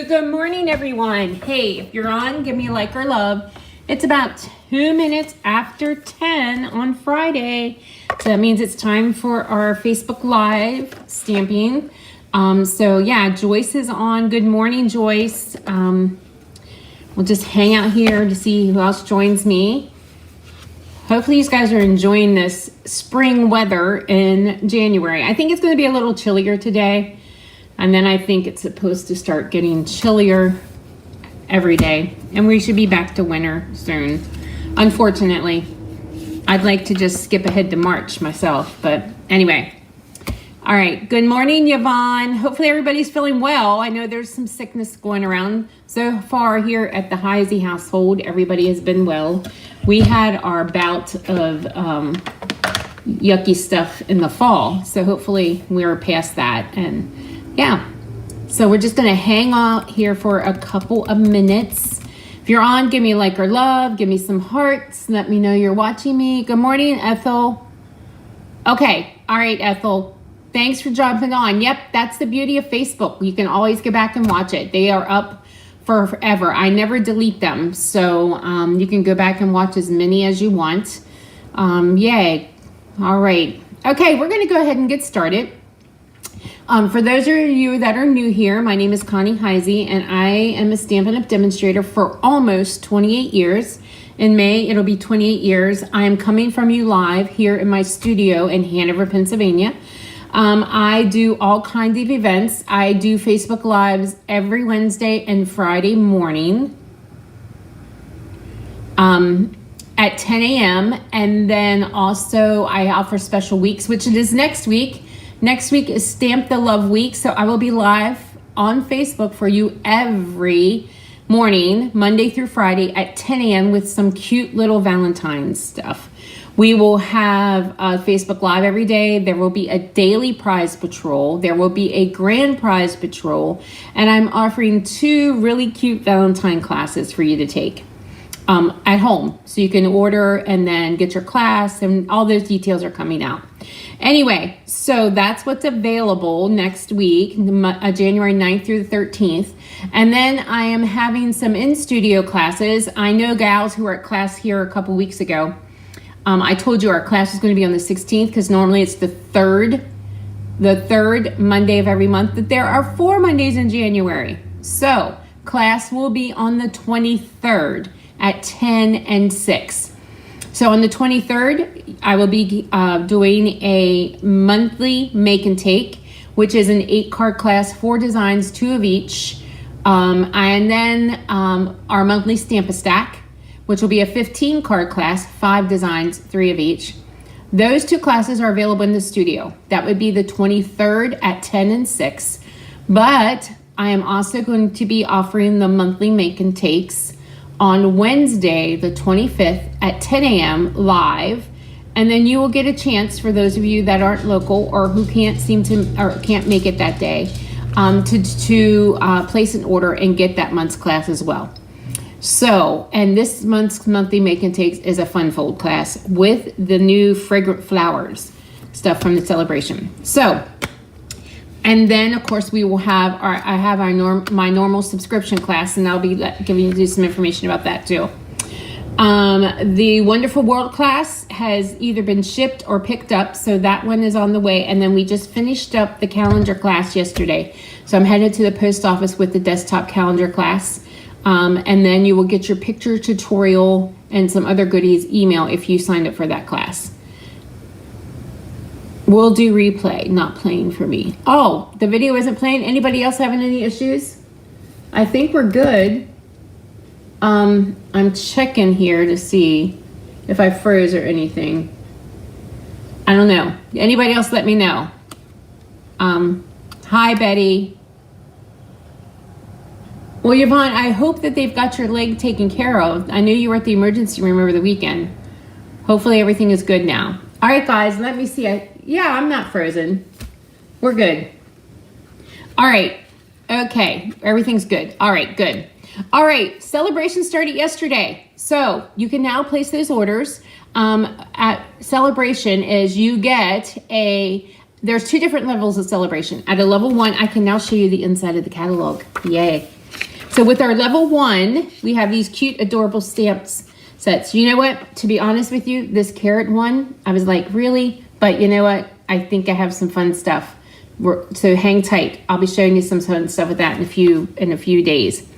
Good morning, everyone. Hey, if you're on, give me a like or love. It's about 2 minutes after 10 on Friday. So that means it's time for our Facebook Live stamping. So yeah, Joyce is on. Good morning, Joyce. We'll just hang out here to see who else joins me. Hopefully you guys are enjoying this spring weather in January. I think it's going to be a little chillier today. And then I think it's supposed to start getting chillier every day. And we should be back to winter soon. Unfortunately, I'd like to just skip ahead to March myself. But anyway. All right. Good morning, Yvonne. Hopefully everybody's feeling well. I know there's some sickness going around. So far here at the Heisey household, everybody has been well. We had our bout of yucky stuff in the fall. So hopefully we're past that. And yeah, so we're just going to hang out here for a couple of minutes. If you're on, give me a like or love. Give me some hearts. Let me know you're watching me. Good morning, Ethel. Okay. All right, Ethel. Thanks for jumping on. Yep, that's the beauty of Facebook. You can always go back and watch it. They are up for forever. I never delete them. So you can go back and watch as many as you want. Yay. All right. Okay, we're going to go ahead and get started. For those of you that are new here, my name is Connie Heisey, and I am a Stampin' Up! Demonstrator for almost 28 years. In May, it'll be 28 years. I am coming from you live here in my studio in Hanover, Pennsylvania. I do all kinds of events. I do Facebook Lives every Wednesday and Friday morning at 10 a.m. And then also I offer special weeks, which it is next week. Next week is Stamp the Love Week, so I will be live on Facebook for you every morning, Monday through Friday at 10 a.m. with some cute little Valentine's stuff. We will have Facebook Live every day. There will be a daily prize patrol. There will be a grand prize patrol, and I'm offering 2 really cute Valentine classes for you to take at home. So you can order and then get your class, and all those details are coming out. Anyway, so that's what's available next week, January 9th through the 13th. And then I am having some in-studio classes. I know gals who were at class here a couple weeks ago. I told you our class is going to be on the 16th because normally it's the third Monday of every month. But there are 4 Mondays in January. So class will be on the 23rd at 10 and 6. So on the 23rd, I will be doing a monthly make and take, which is an 8-card class, 4 designs, 2 of each. And then our monthly Stamp-A-Stack, which will be a 15-card class, 5 designs, 3 of each. Those 2 classes are available in the studio. That would be the 23rd at 10 and 6. But I am also going to be offering the monthly make and takes on Wednesday, the 25th at 10 a.m. live. And then you will get a chance, for those of you that aren't local or who can't make it that day, to place an order and get that month's class as well. So, and this month's monthly make and takes is a fun fold class with the new fragrant flowers stuff from the celebration. So, and then of course we will have my normal subscription class, and I'll be giving you some information about that too. The Wonderful World class has either been shipped or picked up, so that one is on the way. And then we just finished up the calendar class yesterday, so I'm headed to the post office with the desktop calendar class. And then you will get your picture tutorial and some other goodies email if you signed up for that class. We'll do replay, not playing for me. Oh, the video isn't playing. Anybody else having any issues? I think we're good. I'm checking here to see if I froze or anything. I don't know. Anybody else let me know. Hi, Betty. Well, Yvonne, I hope that they've got your leg taken care of. I knew you were at the emergency room over the weekend. Hopefully everything is good now. All right, guys, let me see. Yeah, I'm not frozen. We're good. All right. Okay, everything's good. All right, good. All right, celebration started yesterday. So you can now place those orders. At celebration is you get there's 2 different levels of celebration. At a level 1, I can now show you the inside of the catalog. Yay. So with our level 1, we have these cute, adorable stamps sets. You know what? To be honest with you, this carrot one, I was like, really? But you know what? I think I have some fun stuff. So hang tight. I'll be showing you some fun stuff with that in a few days.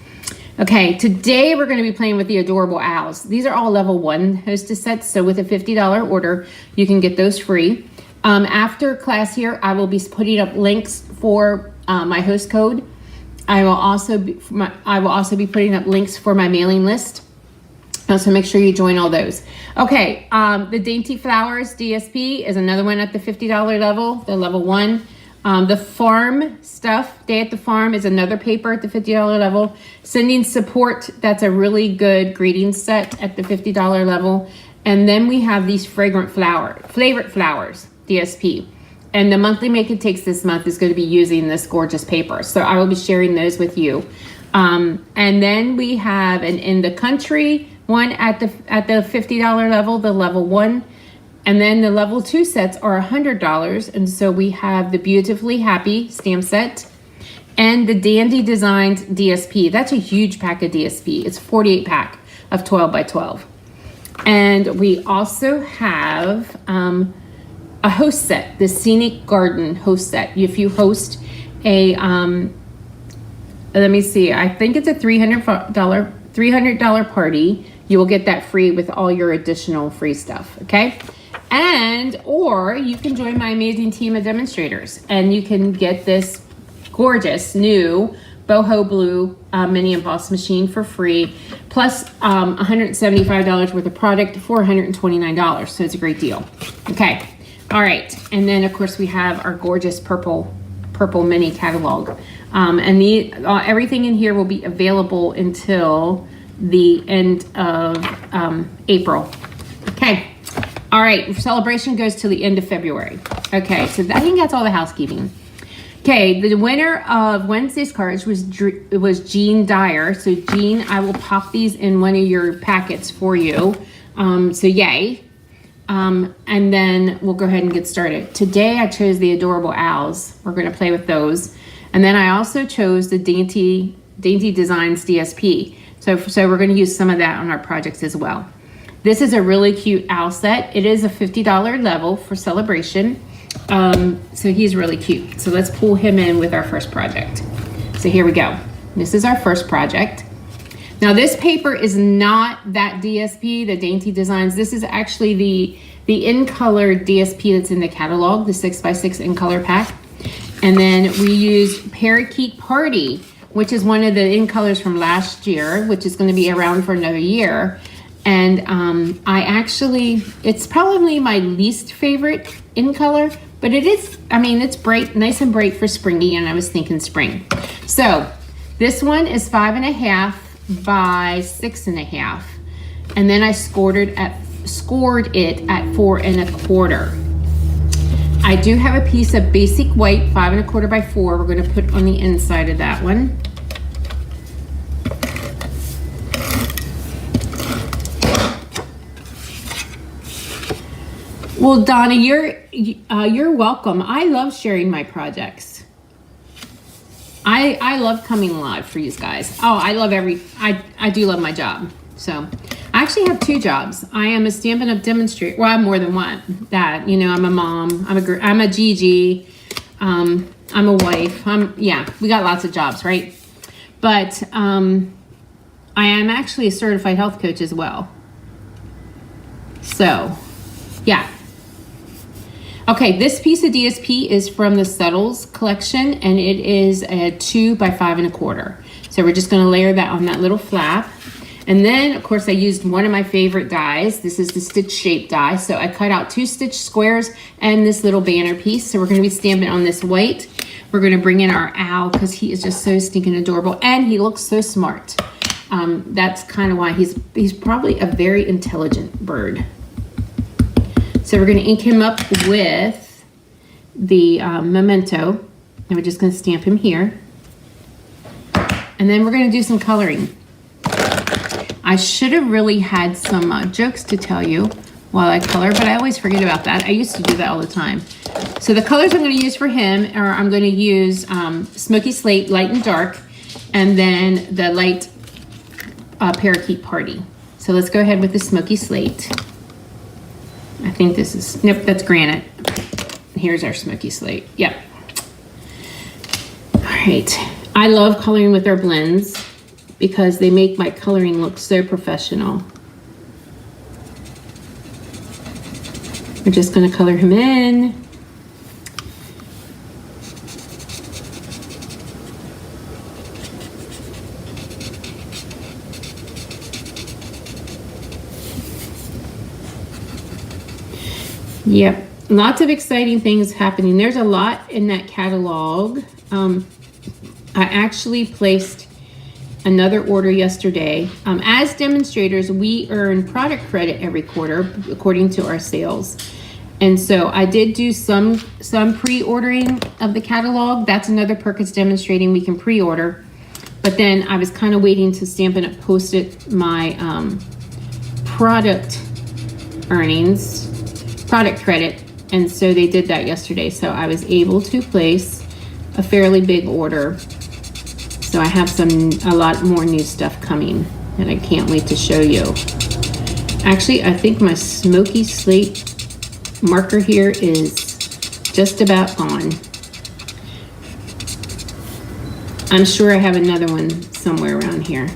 Okay, today we're going to be playing with the adorable owls. These are all level 1 hostess sets. So with a $50 order, you can get those free. After class here, I will be putting up links for my host code. I will also be putting up links for my mailing list. So make sure you join all those. Okay, the Dainty Flowers DSP is another one at the $50 level, the level 1. The farm stuff, Day at the Farm, is another paper at the $50 level. Sending Support, that's a really good greeting set at the $50 level. And then we have these Flavored Flowers DSP. And the monthly Make It Takes this month is going to be using this gorgeous paper. So I will be sharing those with you. And then we have an In the Country one at the $50 level, the level 1. And then the level 2 sets are $100. And so we have the Beautifully Happy stamp set and the Dandy Designs DSP. That's a huge pack of DSP. It's a 48 pack of 12 by 12. And we also have a host set, the Scenic Garden host set. If you host a, let me see, I think it's a $300 party, you will get that free with all your additional free stuff, okay? Or you can join my amazing team of demonstrators and you can get this gorgeous new boho blue mini emboss machine for free, plus $175 worth of product for $129. So it's a great deal. Okay. All right. And then of course we have our gorgeous purple mini catalog. And everything in here will be available until the end of April. Okay. All right, celebration goes to the end of February. Okay, so I think that's all the housekeeping. Okay, the winner of Wednesday's cards was Jean Dyer. So Jean, I will pop these in one of your packets for you. So yay. And then we'll go ahead and get started. Today I chose the adorable owls. We're going to play with those. And then I also chose the Dainty Designs DSP. So we're going to use some of that on our projects as well. This is a really cute owl set. It is a $50 level for celebration. So he's really cute. So let's pull him in with our first project. So here we go. This is our first project. Now this paper is not that DSP, the Dainty Designs. This is actually the in color DSP that's in the catalog, the 6x6 in color pack. And then we use Parakeet Party, which is one of the in colors from last year, which is going to be around for another year. And it's probably my least favorite in color, but it is, it's bright, nice and bright for springy, and I was thinking spring. So this one is 5.5 by 6.5. And then I scored it at 4.25. I do have a piece of basic white 5.25 by 4. We're going to put on the inside of that one. Well, Donna, you're welcome. I love sharing my projects. I love coming live for you guys. Oh, I do love my job. So I actually have 2 jobs. I am a Stampin' Up! Demonstrator. Well, I'm more than one. I'm a mom. I'm a Gigi. I'm a wife. We got lots of jobs, right? But I am actually a certified health coach as well. So, yeah. Okay, this piece of DSP is from the Subtles collection, and it is a 2 by 5.25. So we're just going to layer that on that little flap. And then, of course, I used one of my favorite dies. This is the stitch shape die. So I cut out 2 stitch squares and this little banner piece. So we're going to be stamping on this white. We're going to bring in our owl because he is just so stinking adorable, and he looks so smart. That's kind of why he's probably a very intelligent bird. So we're going to ink him up with the Memento, and we're just going to stamp him here. And then we're going to do some coloring. I should have really had some jokes to tell you while I color, but I always forget about that. I used to do that all the time. So the colors I'm going to use for him are, I'm going to use Smoky Slate, Light and Dark, and then the light parakeet party. So let's go ahead with the smoky slate. I think this is, nope, that's granite. Here's our smoky slate. Yep. All right. I love coloring with our blends because they make my coloring look so professional. We're just going to color him in. Yep, lots of exciting things happening. There's a lot in that catalog. I actually placed another order yesterday. As demonstrators, we earn product credit every quarter according to our sales. And so I did do some pre-ordering of the catalog. That's another perk it's demonstrating we can pre-order. But then I was kind of waiting to stamp and post it my product earnings, product credit. And so they did that yesterday. So I was able to place a fairly big order. So I have a lot more new stuff coming that I can't wait to show you. Actually, I think my smoky slate marker here is just about gone. I'm sure I have another one somewhere around here.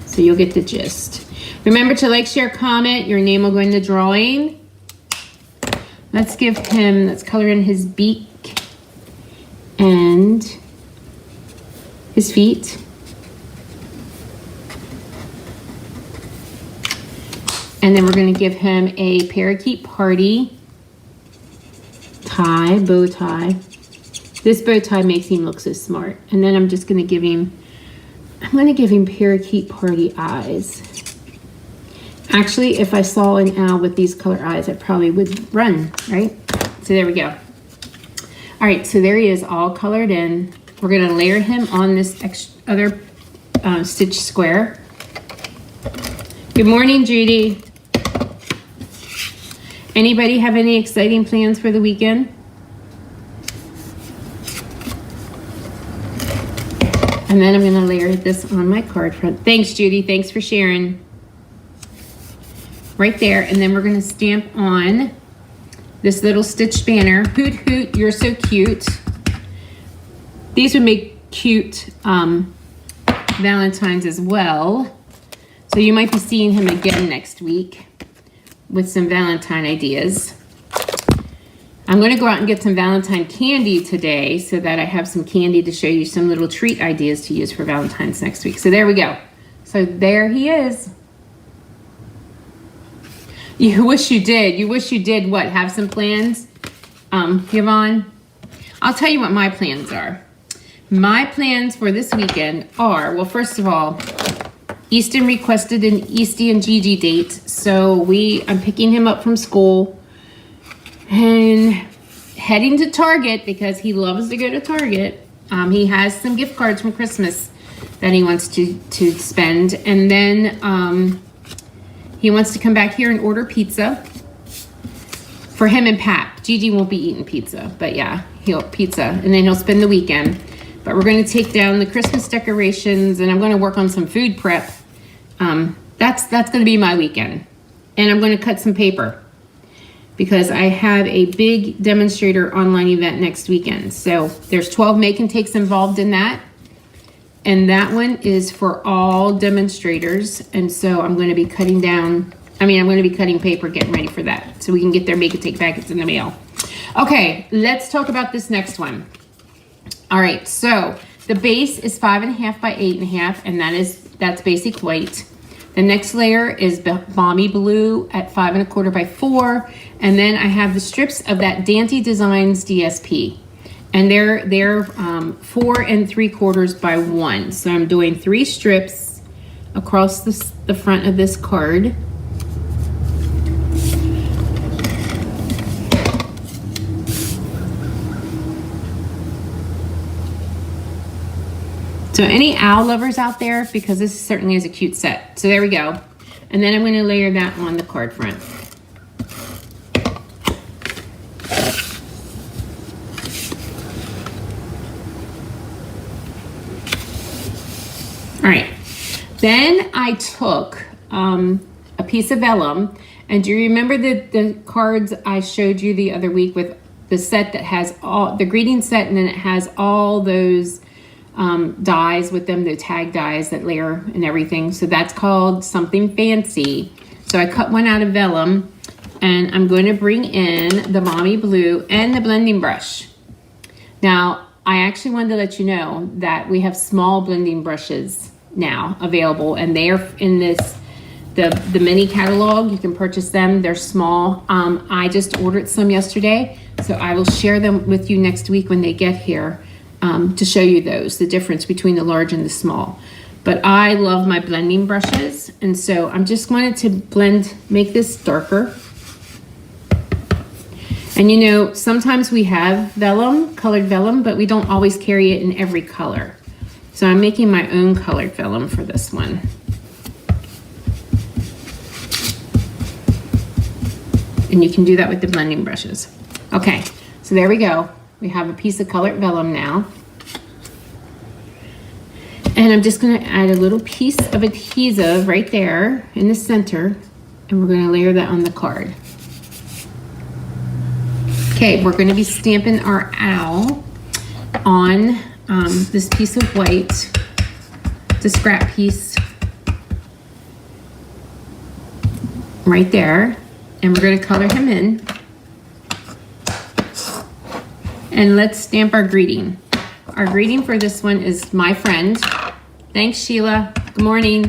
So you'll get the gist. Remember to like, share, comment. Your name will go in the drawing. Let's color in his beak and his feet. And then we're going to give him a parakeet party tie, bow tie. This bow tie makes him look so smart. And then I'm just going to give him, parakeet party eyes. Actually, if I saw an owl with these color eyes, I probably would run, right? So there we go. All right, so there he is, all colored in. We're going to layer him on this other stitch square. Good morning, Judy. Anybody have any exciting plans for the weekend? And then I'm going to layer this on my card front. Thanks, Judy. Thanks for sharing. Right there. And then we're going to stamp on this little stitch banner. Hoot, hoot, you're so cute. These would make cute Valentines as well. So you might be seeing him again next week with some Valentine ideas. I'm going to go out and get some Valentine candy today so that I have some candy to show you some little treat ideas to use for Valentine's next week. So there we go. So there he is. You wish you did. You wish you did what? Have some plans? Yvonne? I'll tell you what my plans are. My plans for this weekend are, well, first of all, Easton requested an Eastie and Gigi date. So I'm picking him up from school and heading to Target because he loves to go to Target. He has some gift cards from Christmas that he wants to spend. And then he wants to come back here and order pizza for him and Pat. Gigi won't be eating pizza, but yeah, pizza. And then he'll spend the weekend. But we're going to take down the Christmas decorations and I'm going to work on some food prep. That's going to be my weekend. And I'm going to cut some paper because I have a big demonstrator online event next weekend. So there's 12 make and takes involved in that. And that one is for all demonstrators. And so I'm going to be cutting paper, getting ready for that. So we can get their make and take packets in the mail. Okay, let's talk about this next one. All right, so the base is 5.5 by 8.5, and that's basic white. The next layer is Balmy Blue at 5.25 by 4, and then I have the strips of that Dante Designs DSP, and they're 4 3/4 by 1. So I'm doing 3 strips across the front of this card. So any owl lovers out there, because this certainly is a cute set. So there we go. And then I'm going to layer that on the card front. All right. Then I took a piece of vellum, and do you remember the cards I showed you the other week with the set that has all the greeting set, and then it has all those dies with them, the tag dies that layer and everything. So that's called Something Fancy. So I cut one out of vellum, and I'm going to bring in the Mommy Blue and the blending brush. Now, I actually wanted to let you know that we have small blending brushes now available, and they are in the mini catalog. You can purchase them. They're small. I just ordered some yesterday, so I will share them with you next week when they get here to show you the difference between the large and the small. But I love my blending brushes, and so I'm just wanted to make this darker. And you know, sometimes we have vellum, colored vellum, but we don't always carry it in every color. So I'm making my own colored vellum for this one. And you can do that with the blending brushes. Okay, so there we go. We have a piece of colored vellum now. And I'm just gonna add a little piece of adhesive right there in the center, and we're gonna layer that on the card. Okay, we're gonna be stamping our owl on this piece of white, the scrap piece right there, and we're gonna color him in. And let's stamp our greeting. Our greeting for this one is my friend. Thanks, Sheila. Good morning.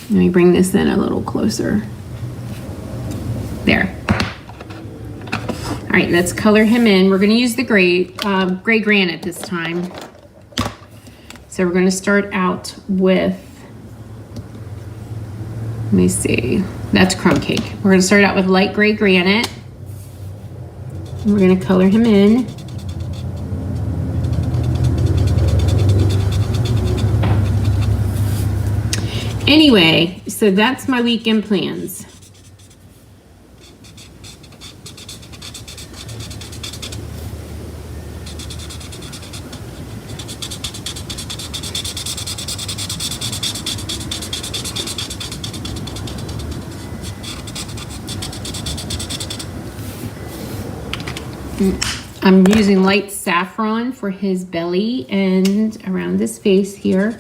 Let me bring this in a little closer. There. All right, let's color him in. We're gonna use the gray granite this time. So we're gonna start out with, let me see, that's crumb cake. We're gonna start out with light gray granite. And we're gonna color him in. Anyway, so that's my weekend plans. I'm using light saffron for his belly and around his face here.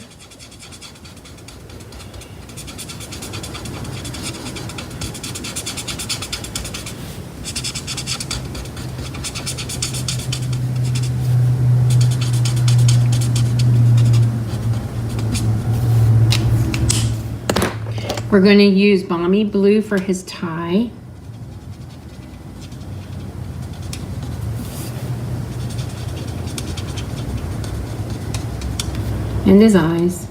We're going to use Balmy Blue for his tie. And his eyes.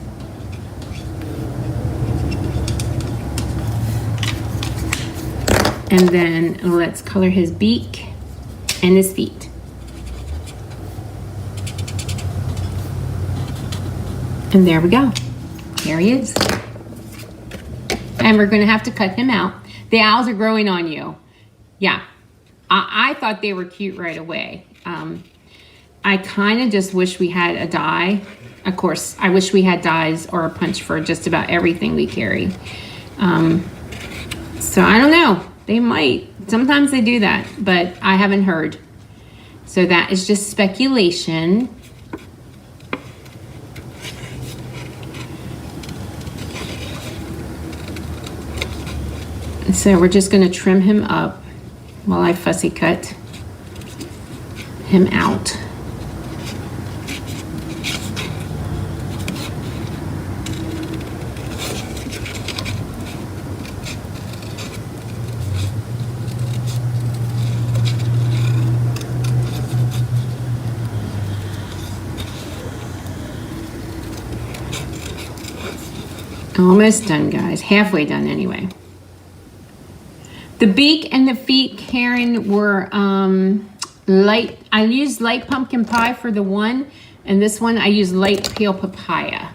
And then let's color his beak and his feet. And there we go. There he is. And we're going to have to cut him out. The owls are growing on you. Yeah. I thought they were cute right away. I kind of just wish we had a die. Of course, I wish we had dies or a punch for just about everything we carry. So I don't know. They might. Sometimes they do that, but I haven't heard. So that is just speculation. So we're just going to trim him up while I fussy cut him out. Almost done, guys. Halfway done anyway. The beak and the feet, Karen, were light. I used light pumpkin pie for the one, and this one I used light pale papaya.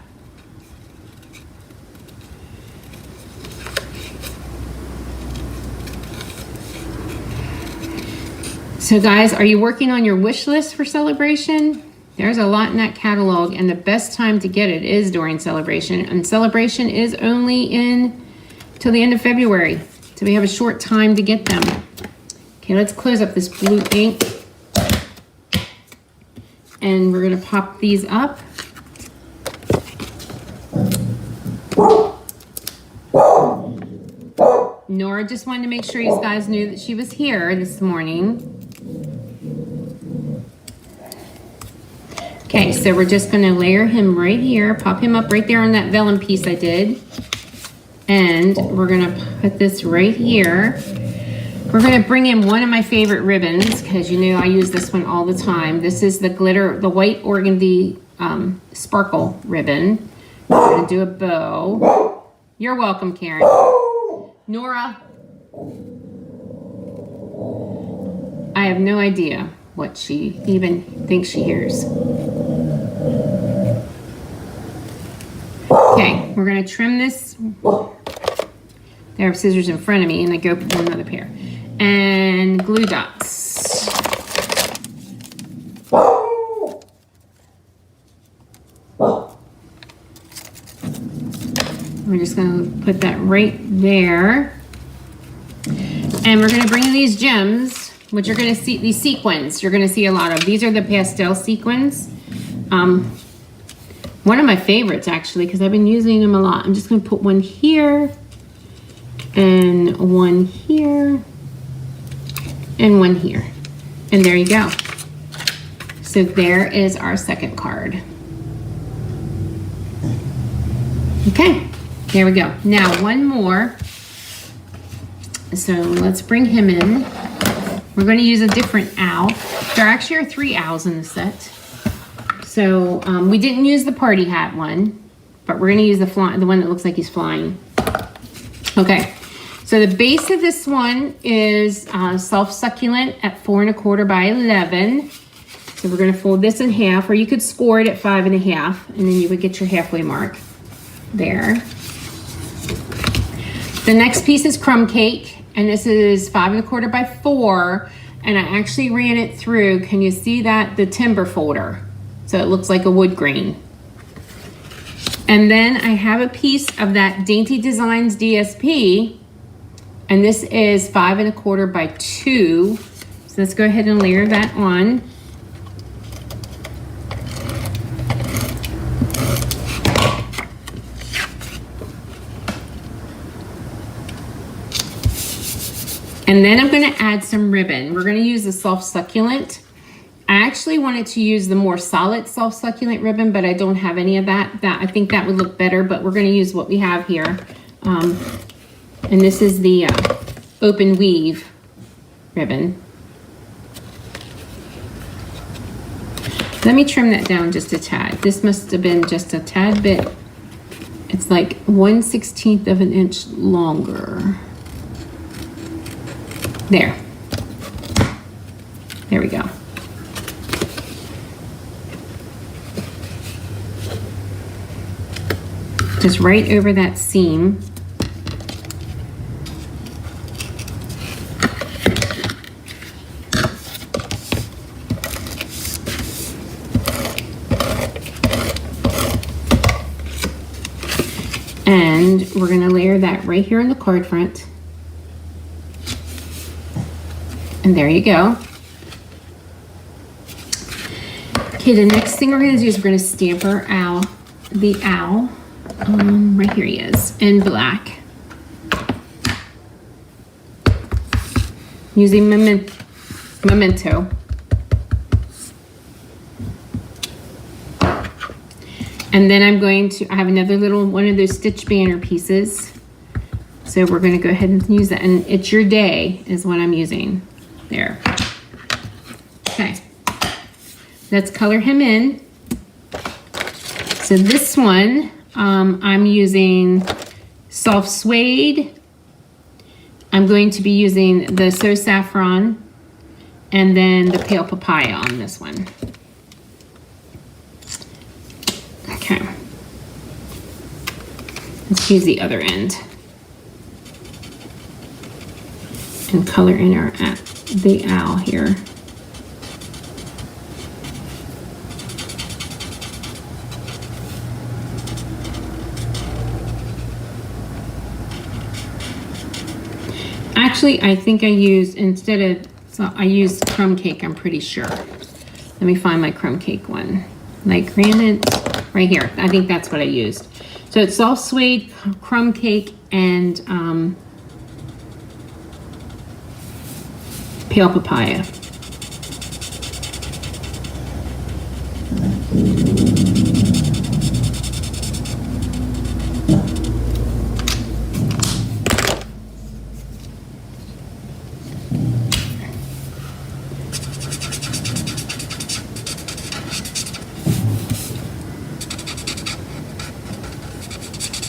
So guys, are you working on your wish list for celebration? There's a lot in that catalog, and the best time to get it is during Celebration. And Celebration is only till the end of February. So we have a short time to get them. Okay, let's close up this blue ink. And we're gonna pop these up. Nora just wanted to make sure you guys knew that she was here this morning. Okay, so we're just gonna layer him right here, pop him up right there on that vellum piece I did. And we're gonna put this right here. We're gonna bring in one of my favorite ribbons, because you know I use this one all the time. This is the glitter, the white organdy sparkle ribbon. We're gonna do a bow. You're welcome, Karen. Nora. I have no idea what she even thinks she hears. Okay, we're gonna trim this. There are scissors in front of me, and I go for another pair. And glue dots. We're just gonna put that right there. And we're gonna bring in these gems, which you're gonna see, these sequins, you're gonna see a lot of. These are the pastel sequins. One of my favorites, actually, because I've been using them a lot. I'm just gonna put one here, and one here, and one here. And there you go. So there is our second card. Okay, there we go. Now one more. So let's bring him in. We're going to use a different owl. There actually are 3 owls in the set. So we didn't use the party hat one, but we're going to use the one that looks like he's flying. Okay, so the base of this one is Soft Succulent at 4 1/4 by 11. So we're going to fold this in half, or you could score it at 5 1/2, and then you would get your halfway mark there. The next piece is Crumb Cake, and this is 5 1/4 by 4, and I actually ran it through. Can you see that? The timber folder. So it looks like a wood grain. And then I have a piece of that Dainty Designs DSP, and this is 5 1/4 by 2. So let's go ahead and layer that on. And then I'm going to add some ribbon. We're going to use the Soft Succulent. I actually wanted to use the more solid Soft Succulent ribbon, but I don't have any of that. I think that would look better, but we're going to use what we have here. And this is the Open Weave ribbon. Let me trim that down just a tad. This must have been just a tad bit. It's like 1/16 of an inch longer. There. There we go. Just right over that seam. And we're going to layer that right here in the card front. And there you go. Okay, the next thing we're going to do is we're going to stamp our owl, the owl. Right here he is, in black. Using Memento. And then I'm going to, I have another little one of those stitch banner pieces. So we're going to go ahead and use that. And It's Your Day is what I'm using. There. Okay. Let's color him in. So this one, I'm using Soft Suede. I'm going to be using the So Saffron and then the Pale Papaya on this one. Okay. Let's use the other end and color in the owl here. Actually, I think I used, instead of, so I used crumb cake, I'm pretty sure. Let me find my crumb cake one. Like granite, right here. I think that's what I used. So it's soft suede, crumb cake, and pale papaya.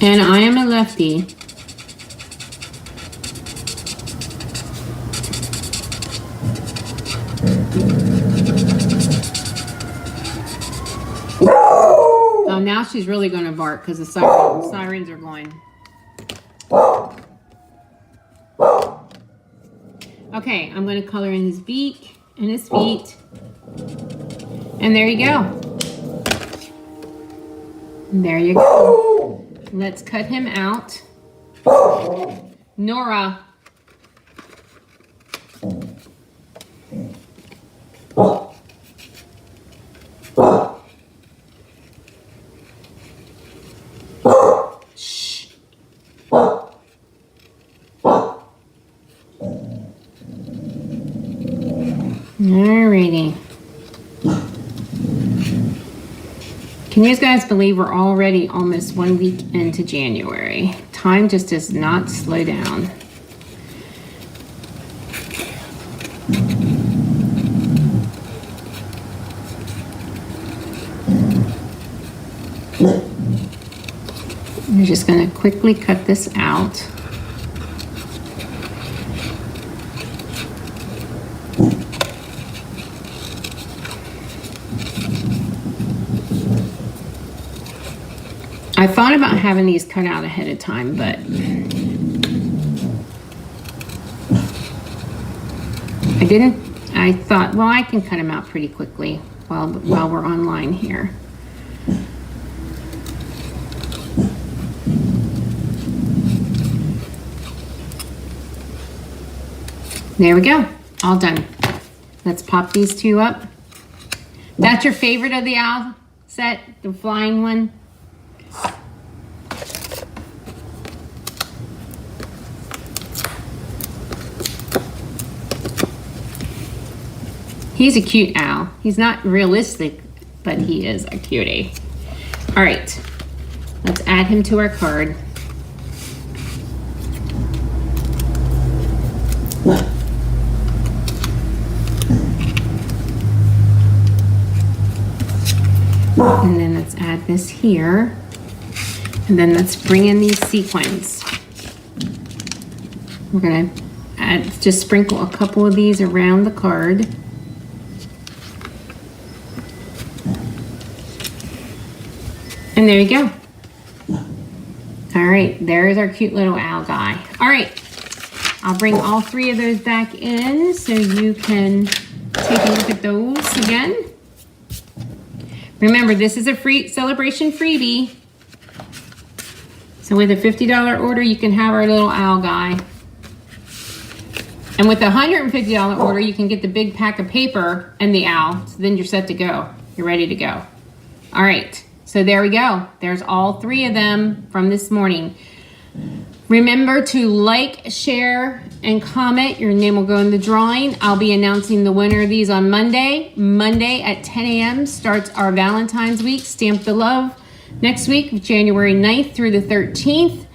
And I am a lefty. Oh, now she's really going to bark because the sirens are going. Okay, I'm going to color in his beak and his feet. And there you go. There you go. Let's cut him out. Nora. Shh. Alrighty. Can you guys believe we're already almost 1 week into January? Time just does not slow down. We're just going to quickly cut this out. I thought about having these cut out ahead of time, but I didn't. I thought, well, I can cut them out pretty quickly while we're online here. There we go. All done. Let's pop these two up. That's your favorite of the owl set, the flying one? He's a cute owl. He's not realistic, but he is a cutie. All right, let's add him to our card. And then let's add this here. And then let's bring in these sequins. We're gonna just sprinkle a couple of these around the card. And there you go. All right, there's our cute little owl guy. All right, I'll bring all three of those back in so you can take a look at those again. Remember, this is a free celebration freebie. So with a $50 order, you can have our little owl guy. And with the $150 order, you can get the big pack of paper and the owl. So then you're set to go. You're ready to go. All right. So there we go. There's all three of them from this morning. Remember to like, share, and comment. Your name will go in the drawing. I'll be announcing the winner of these on Monday. Monday at 10 a.m. starts our Valentine's week, Stamp the Love. Next week, January 9th through the 13th.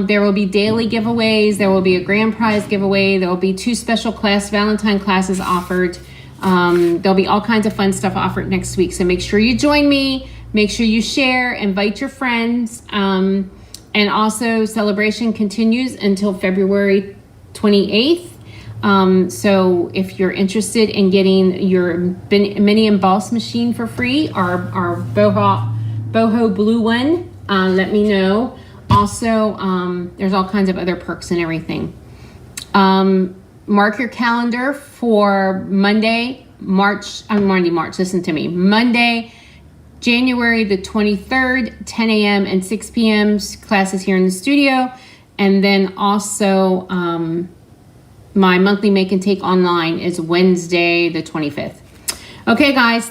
There will be daily giveaways. There will be a grand prize giveaway. There will be 2 special Valentine classes offered. There'll be all kinds of fun stuff offered next week. So make sure you join me. Make sure you share, invite your friends. And also, celebration continues until February 28th. So if you're interested in getting your mini emboss machine for free, our boho blue one, let me know. Also, there's all kinds of other perks and everything. Mark your calendar for Monday, listen to me. Monday, January the 23rd, 10 a.m. and 6 p.m. classes here in the studio. And then also my monthly Make and Take online is Wednesday the 25th. Okay, guys.